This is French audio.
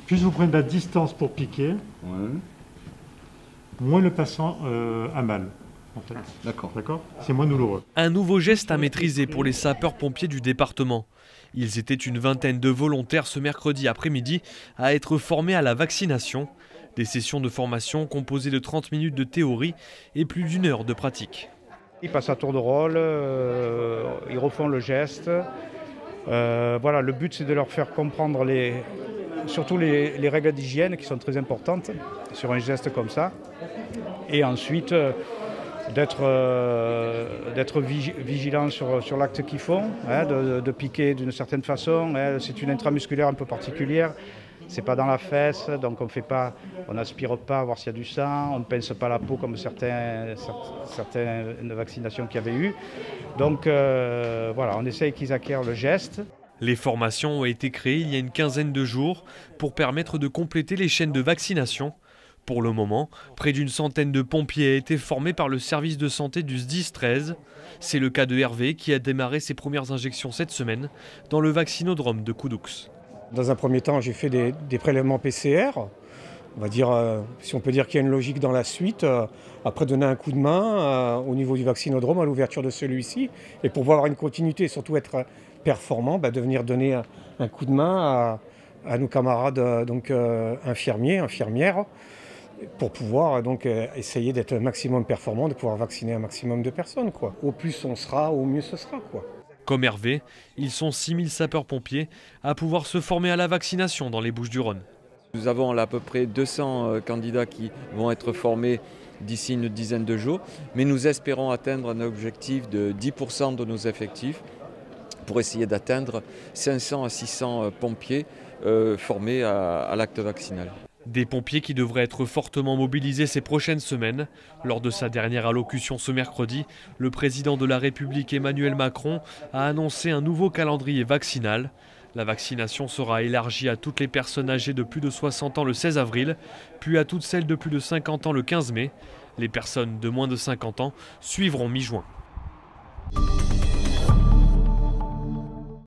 Plus vous prenez de la distance pour piquer, moins le patient a mal. En fait. D'accord. C'est moins douloureux. Un nouveau geste à maîtriser pour les sapeurs-pompiers du département. Ils étaient une vingtaine de volontaires ce mercredi après-midi à être formés à la vaccination. Des sessions de formation composées de 30 minutes de théorie et plus d'1 heure de pratique. Ils passent à tour de rôle, ils refont le geste. Voilà, le but c'est de leur faire comprendre surtout les règles d'hygiène qui sont très importantes sur un geste comme ça. Et ensuite d'être vigilant sur l'acte qu'ils font, hein, de piquer d'une certaine façon. Hein. C'est une intramusculaire un peu particulière. C'est pas dans la fesse, donc on n'aspire pas à voir s'il y a du sang, on ne pince pas la peau comme certaines vaccinations qu'il y avait eu. Donc voilà, on essaye qu'ils acquièrent le geste. Les formations ont été créées il y a une quinzaine de jours pour permettre de compléter les chaînes de vaccination. Pour le moment, près d'une centaine de pompiers a été formés par le service de santé du SDIS 13. C'est le cas de Hervé qui a démarré ses premières injections cette semaine dans le vaccinodrome de Coudoux. Dans un premier temps, j'ai fait des prélèvements PCR. On va dire, si on peut dire qu'il y a une logique dans la suite, après donner un coup de main au niveau du vaccinodrome à l'ouverture de celui-ci. Et pour pouvoir avoir une continuité et surtout être performant, de venir donner un coup de main à nos camarades infirmiers, infirmières, pour pouvoir essayer d'être un maximum performant, de pouvoir vacciner un maximum de personnes, quoi. Au plus on sera, au mieux ce sera, quoi. Comme Hervé, ils sont 6000 sapeurs-pompiers à pouvoir se former à la vaccination dans les Bouches-du-Rhône. Nous avons à peu près 200 candidats qui vont être formés d'ici une dizaine de jours, mais nous espérons atteindre un objectif de 10% de nos effectifs pour essayer d'atteindre 500 à 600 pompiers formés à l'acte vaccinal. Des pompiers qui devraient être fortement mobilisés ces prochaines semaines. Lors de sa dernière allocution ce mercredi, le président de la République Emmanuel Macron a annoncé un nouveau calendrier vaccinal. La vaccination sera élargie à toutes les personnes âgées de plus de 60 ans le 16 avril, puis à toutes celles de plus de 50 ans le 15 mai. Les personnes de moins de 50 ans suivront mi-juin.